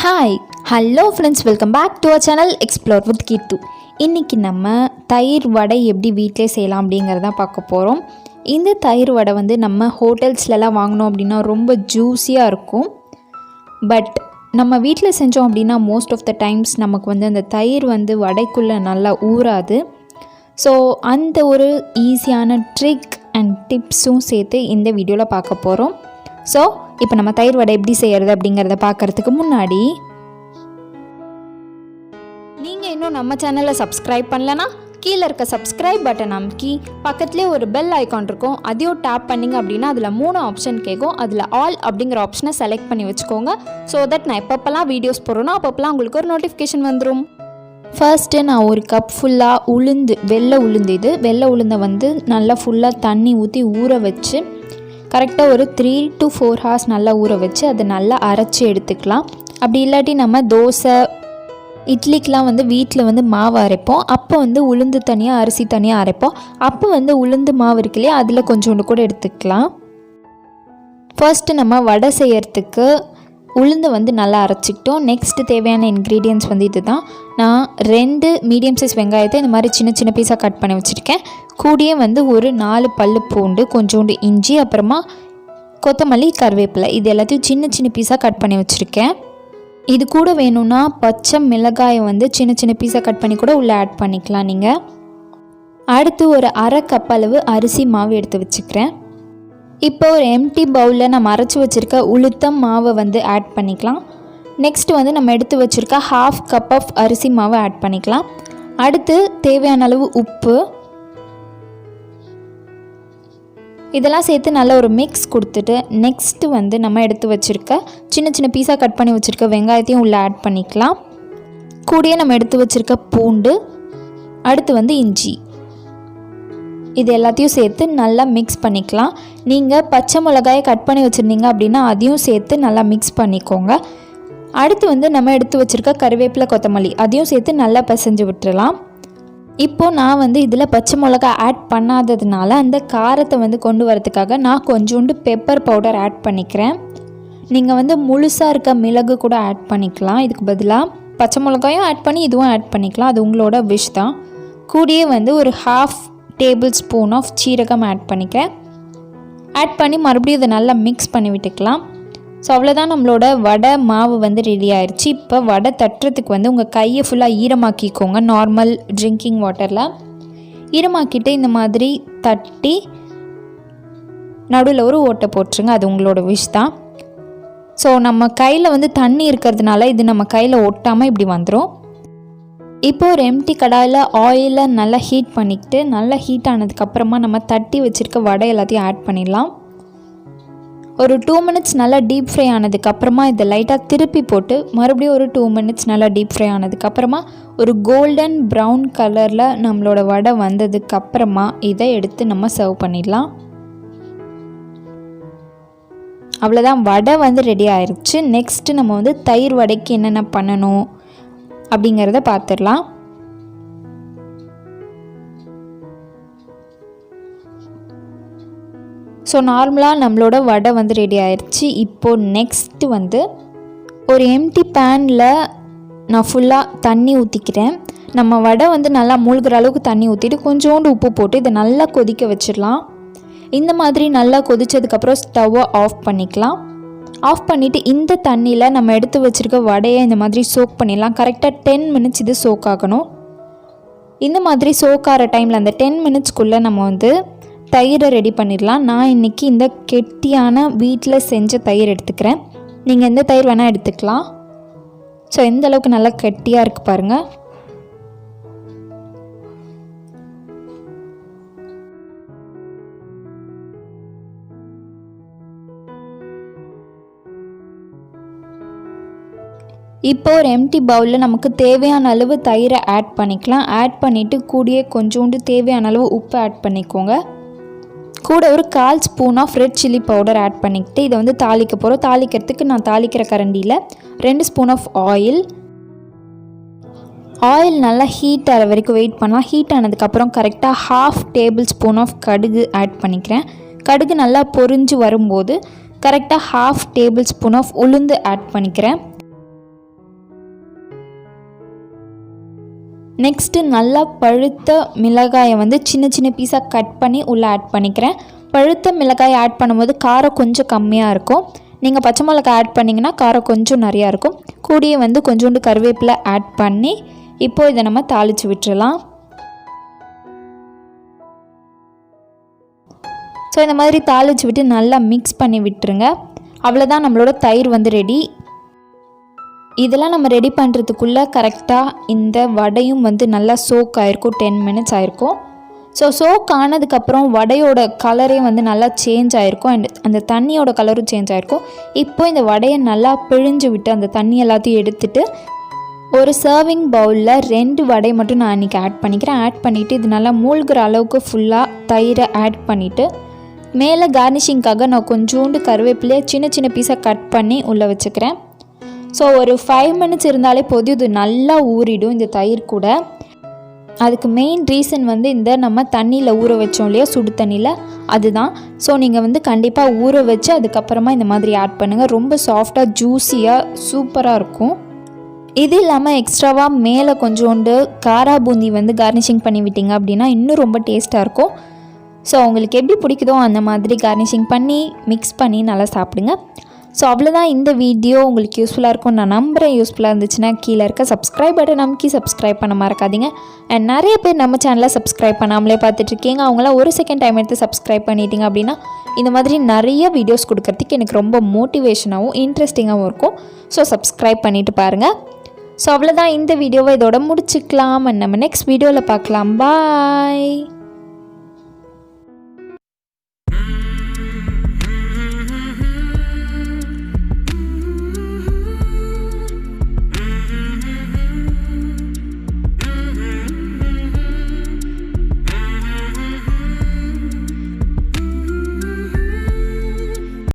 Hi hello friends, welcome back to our channel explore with Keerthu. இன்றைக்கி நம்ம தயிர் வடை எப்படி வீட்டிலே செய்யலாம் அப்படிங்கிறதான் பார்க்க போகிறோம். இந்த தயிர் வடை வந்து நம்ம ஹோட்டல்ஸ்லலாம் வாங்கினோம் அப்படின்னா ரொம்ப ஜூஸியாக இருக்கும். பட் நம்ம வீட்டில் செஞ்சோம் அப்படின்னா மோஸ்ட் ஆஃப் த டைம்ஸ் நமக்கு வந்து அந்த தயிர் வந்து வடைக்குள்ளே நல்லா ஊறாது. ஸோ அந்த ஒரு ஈஸியான ட்ரிக் அண்ட் டிப்ஸும் சேர்த்து இந்த வீடியோவில் பார்க்க போகிறோம். ஸோ இப்போ நம்ம தயிர் வடை எப்படி செய்கிறது அப்படிங்கிறத பார்க்குறதுக்கு முன்னாடி நீங்கள் இன்னும் நம்ம சேனலை சப்ஸ்கிரைப் பண்ணலன்னா கீழே இருக்க சப்ஸ்கிரைப் பட்டன் அமுக்கி பக்கத்துலேயே ஒரு பெல் ஐக்கான் இருக்கும், அதையும் டேப் பண்ணிங்க அப்படின்னா அதில் 3 ஆப்ஷன் கேட்கும். அதில் ஆல் அப்படிங்கிற ஆப்ஷனை செலக்ட் பண்ணி வச்சுக்கோங்க. ஸோ தட் நான் எப்பப்பெல்லாம் வீடியோஸ் போடுறேனோ அப்பப்பெல்லாம் உங்களுக்கு ஒரு நோட்டிஃபிகேஷன் வந்துடும். ஃபர்ஸ்ட்டு நான் ஒரு கப் ஃபுல்லாக வெள்ளை உளுந்தை வந்து நல்லா ஃபுல்லாக தண்ணி ஊற்றி ஊற வச்சு கரெக்டாக ஒரு 3 to 4 hours நல்லா ஊற வச்சு அதை நல்லா அரைச்சி எடுத்துக்கலாம். அப்படி இல்லாட்டி நம்ம தோசை இட்லிக்கெலாம் வந்து வீட்டில் வந்து மாவு அரைப்போம். அப்போ வந்து உளுந்து தனியாக அரிசி தனியாக அரைப்போம். அப்போ வந்து உளுந்து மாவு இருக்குல்லையே அதில் கொஞ்சோண்டு கூட எடுத்துக்கலாம். ஃபர்ஸ்ட்டு நம்ம வடை செய்யறதுக்கு உளுந்து வந்து நல்லா அரைச்சிக்கிட்டோம். நெக்ஸ்ட்டு தேவையான இன்க்ரீடியன்ட்ஸ் வந்து இது தான். நான் 2 மீடியம் சைஸ் வெங்காயத்தை இந்த மாதிரி சின்ன சின்ன பீஸாக கட் பண்ணி வச்சுருக்கேன். கூடயே வந்து ஒரு 4 பல்லு பூண்டு, கொஞ்சோண்டு இஞ்சி, அப்புறமா கொத்தமல்லி, கருவேப்பிலை, இது எல்லாத்தையும் சின்ன சின்ன பீஸாக கட் பண்ணி வச்சுருக்கேன். இது கூட வேணும்னா பச்சை மிளகாயை வந்து சின்ன சின்ன பீஸாக கட் பண்ணி கூட உள்ளே ஆட் பண்ணிக்கலாம் நீங்கள். அடுத்து ஒரு 1/2 கப் அளவு அரிசி மாவு எடுத்து வச்சுக்கிறேன். இப்போ ஒரு எம்டி பவுலில் நம்ம அரைச்சி வச்சுருக்க உளுத்தம் மாவை வந்து ஆட் பண்ணிக்கலாம். நெக்ஸ்ட்டு வந்து நம்ம எடுத்து வச்சுருக்க 1/2 கப் ஆஃப் அரிசி மாவை ஆட் பண்ணிக்கலாம். அடுத்து தேவையான அளவு உப்பு, இதெல்லாம் சேர்த்து நல்ல ஒரு மிக்ஸ் கொடுத்துட்டு நெக்ஸ்ட்டு வந்து நம்ம எடுத்து வச்சுருக்க சின்ன சின்ன பீஸாக கட் பண்ணி வச்சுருக்க வெங்காயத்தையும் உள்ளே ஆட் பண்ணிக்கலாம். கூடயே நம்ம எடுத்து வச்சுருக்க பூண்டு, அடுத்து வந்து இஞ்சி, இது எல்லாத்தையும் சேர்த்து நல்லா மிக்ஸ் பண்ணிக்கலாம். நீங்கள் பச்சை மிளகாயை கட் பண்ணி வச்சுருந்தீங்க அப்படின்னா அதையும் சேர்த்து நல்லா மிக்ஸ் பண்ணிக்கோங்க. அடுத்து வந்து நம்ம எடுத்து வச்சுருக்க கருவேப்பிலை, கொத்தமல்லி, அதையும் சேர்த்து நல்லா பிசைஞ்சு விட்டுறலாம். இப்போது நான் வந்து இதில் பச்சை மிளகா ஆட் பண்ணாததுனால அந்த காரத்தை வந்து கொண்டு வரதுக்காக நான் கொஞ்சோண்டு பெப்பர் பவுடர் ஆட் பண்ணிக்கிறேன். நீங்கள் வந்து முழுசாக இருக்க மிளகு கூட ஆட் பண்ணிக்கலாம். இதுக்கு பதிலாக பச்சை மிளகாயும் ஆட் பண்ணி இதுவும் ஆட் பண்ணிக்கலாம், அது உங்களோட விஷ் தான். கூடயே வந்து ஒரு 1/2 டேபிள் ஸ்பூன் ஆஃப் சீரகம் ஆட் பண்ணிக்கிறேன். ஆட் பண்ணி மறுபடியும் இதை நல்லா மிக்ஸ் பண்ணி விட்டுக்கலாம். ஸோ அவ்வளோதான், நம்மளோட வடை மாவு வந்து ரெடி ஆயிடுச்சு. இப்போ வடை தட்டுறதுக்கு வந்து உங்கள் கையை ஃபுல்லாக ஈரமாக்கிக்கோங்க. நார்மல் ட்ரிங்கிங் வாட்டரில் ஈரமாக்கிட்டு இந்த மாதிரி தட்டி நடுவில் ஒரு ஓட்டை போட்டுருங்க, அது உங்களோட விஷ் தான். ஸோ நம்ம கையில் வந்து தண்ணி இருக்கிறதுனால இது நம்ம கையில் ஒட்டாமல் இப்படி வந்துடும். இப்போ ஒரு எம்டி கடாயில் ஆயிலை நல்லா ஹீட் பண்ணிக்கிட்டு நல்லா ஹீட் ஆனதுக்கப்புறமா நம்ம தட்டி வச்சுருக்க வடை எல்லாத்தையும் ஆட் பண்ணிடலாம். ஒரு 2 minutes நல்லா டீப் ஃப்ரை ஆனதுக்கப்புறமா இதை லைட்டாக திருப்பி போட்டு மறுபடியும் ஒரு 2 minutes நல்லா டீப் ஃப்ரை ஆனதுக்கப்புறமா ஒரு கோல்டன் ப்ரௌன் கலரில் நம்மளோட வடை வந்ததுக்கப்புறமா இதை எடுத்து நம்ம சர்வ் பண்ணிடலாம். அவ்வளோதான், வடை வந்து ரெடி ஆயிடுச்சு. நெக்ஸ்ட்டு நம்ம வந்து தயிர் வடைக்கு என்னென்ன பண்ணணும் அப்படிங்கிறத பார்த்துடலாம். ஸோ நார்மலாக நம்மளோட வடை வந்து ரெடி ஆயிடுச்சு. இப்போது நெக்ஸ்ட்டு வந்து ஒரு எம்டி பேனில் நான் ஃபுல்லாக தண்ணி ஊற்றிக்கிறேன். நம்ம வடை வந்து நல்லா மூழ்கிற அளவுக்கு தண்ணி ஊற்றிட்டு கொஞ்சோண்டு உப்பு போட்டு இதை நல்லா கொதிக்க வச்சிடலாம். இந்த மாதிரி நல்லா கொதித்ததுக்கப்புறம் ஸ்டவ்வை ஆஃப் பண்ணிக்கலாம். ஆஃப் பண்ணிவிட்டு இந்த தண்ணியில் நம்ம எடுத்து வச்சுருக்க வடையை இந்த மாதிரி சோக் பண்ணிடலாம். கரெக்டாக 10 minutes இது சோக் ஆகணும். இந்த மாதிரி சோக் ஆகிற டைமில் அந்த 10 minutesக்குள்ளே நம்ம வந்து தயிரை ரெடி பண்ணிடலாம். நான் இன்றைக்கி இந்த கெட்டியான வீட்டில் செஞ்ச தயிர் எடுத்துக்கிறேன். நீங்கள் எந்த தயிர் வேணால் எடுத்துக்கலாம். ஸோ எந்த அளவுக்கு நல்லா கெட்டியாக இருக்குது பாருங்கள். இப்போ ஒரு எம்டி பவுலில் நமக்கு தேவையான அளவு தயிரை ஆட் பண்ணிக்கலாம். ஆட் பண்ணிவிட்டு கூடயே கொஞ்சோண்டு தேவையான அளவு உப்பு ஆட் பண்ணிக்கோங்க. கூட ஒரு 1/4 spoon of red chilli powder add பண்ணிக்கிட்டு இதை வந்து தாளிக்க போகிறோம். தாளிக்கிறதுக்கு நான் தாளிக்கிற கரண்டியில் 2 ஸ்பூன் ஆஃப் ஆயில் நல்லா ஹீட் ஆகிற வரைக்கும் வெயிட் பண்ணலாம். ஹீட் ஆனதுக்கப்புறம் கரெக்டாக 1/2 டேபிள் ஸ்பூன் ஆஃப் கடுகு ஆட் பண்ணிக்கிறேன். கடுகு நல்லா பொரிஞ்சு வரும்போது கரெக்டாக 1/2 டேபிள் ஸ்பூன் ஆஃப் உளுந்து ஆட் பண்ணிக்கிறேன். நெக்ஸ்ட்டு நல்லா பழுத்த மிளகாயை வந்து சின்ன சின்ன பீஸாக கட் பண்ணி உள்ளே ஆட் பண்ணிக்கிறேன். பழுத்த மிளகாயை ஆட் பண்ணும்போது காரம் கொஞ்சம் கம்மியாக இருக்கும். நீங்கள் பச்சை மிளகாய் ஆட் பண்ணிங்கன்னா காரம் கொஞ்சம் நிறையா இருக்கும். கூடிய வந்து கொஞ்சோண்டு கருவேப்பிலை ஆட் பண்ணி இப்போது இதை நம்ம தாளித்து விட்டுறலாம். ஸோ இந்த மாதிரி தாளித்து விட்டு நல்லா மிக்ஸ் பண்ணி விட்டுருங்க. அவ்வளோதான், நம்மளோட தயிர் வந்து ரெடி. இதெல்லாம் நம்ம ரெடி பண்ணுறதுக்குள்ளே கரெக்டாக இந்த வடையும் வந்து நல்லா சோக் ஆகிருக்கும். 10 minutes ஆகிருக்கும். ஸோ சோக் ஆனதுக்கப்புறம் வடையோட கலரே வந்து நல்லா சேஞ்ச் ஆகிருக்கும். அண்ட் அந்த தண்ணியோட கலரும் சேஞ்ச் ஆகிருக்கும். இப்போ இந்த வடையை நல்லா பிழிஞ்சு விட்டு அந்த தண்ணி எல்லாத்தையும் எடுத்துகிட்டு ஒரு சர்விங் பவுலில் 2 வடை மட்டும் நான் இன்றைக்கி ஆட் பண்ணிக்கிறேன். ஆட் பண்ணிவிட்டு இது நல்லா மூழ்கிற அளவுக்கு ஃபுல்லாக தயிரை ஆட் பண்ணிவிட்டு மேலே கார்னிஷிங்காக நான் கொஞ்சோண்டு கருவேப்பிலையை சின்ன சின்ன பீஸாக கட் பண்ணி உள்ளே வச்சுக்கிறேன். ஸோ ஒரு 5 minutes இருந்தாலே போதும், இது நல்லா ஊறிடும் இந்த தயிர் கூட. அதுக்கு மெயின் ரீசன் வந்து இந்த நம்ம தண்ணியில் ஊற வச்சோம் இல்லையா, சுடு தண்ணியில், அதுதான். ஸோ நீங்கள் வந்து கண்டிப்பாக ஊற வச்சு அதுக்கப்புறமா இந்த மாதிரி ஆட் பண்ணுங்கள். ரொம்ப சாஃப்டாக ஜூஸியாக சூப்பராக இருக்கும். இது இல்லாமல் எக்ஸ்ட்ராவாக மேலே கொஞ்சோண்டு காரா பூந்தி வந்து கார்னிஷிங் பண்ணி விட்டீங்க அப்படின்னா இன்னும் ரொம்ப டேஸ்ட்டாக இருக்கும். ஸோ உங்களுக்கு எப்படி பிடிக்குதோ அந்த மாதிரி கார்னிஷிங் பண்ணி மிக்ஸ் பண்ணி நல்லா சாப்பிடுங்க. ஸோ அவ்வளோதான், இந்த வீடியோ உங்களுக்கு யூஸ்ஃபுல்லாக இருக்கும் நான் நம்புகிறேன். யூஸ்ஃபுல்லாக இருந்துச்சுன்னா கீழே இருக்க சப்ஸ்கிரைப் பட்டன் நமக்கு சப்ஸ்கிரைப் பண்ண மறக்காதீங்க. அண்ட் நிறைய பேர் நம்ம சேனலை சப்ஸ்கிரைப் பண்ணாமலே பார்த்துட்ருக்கீங்க. அவங்களாம் ஒரு செகண்ட் டைம் எடுத்து சப்ஸ்கிரைப் பண்ணிட்டீங்க அப்படின்னா இந்த மாதிரி நிறைய வீடியோஸ் கொடுக்கறதுக்கு எனக்கு ரொம்ப மோட்டிவேஷனாகவும் இன்ட்ரெஸ்டிங்காகவும் இருக்கும். ஸோ சப்ஸ்கிரைப் பண்ணிவிட்டு பாருங்கள். ஸோ அவ்வளோதான், இந்த வீடியோவை இதோட முடிச்சுக்கலாம். நம்ம நெக்ஸ்ட் வீடியோவில் பார்க்கலாம். பாய்.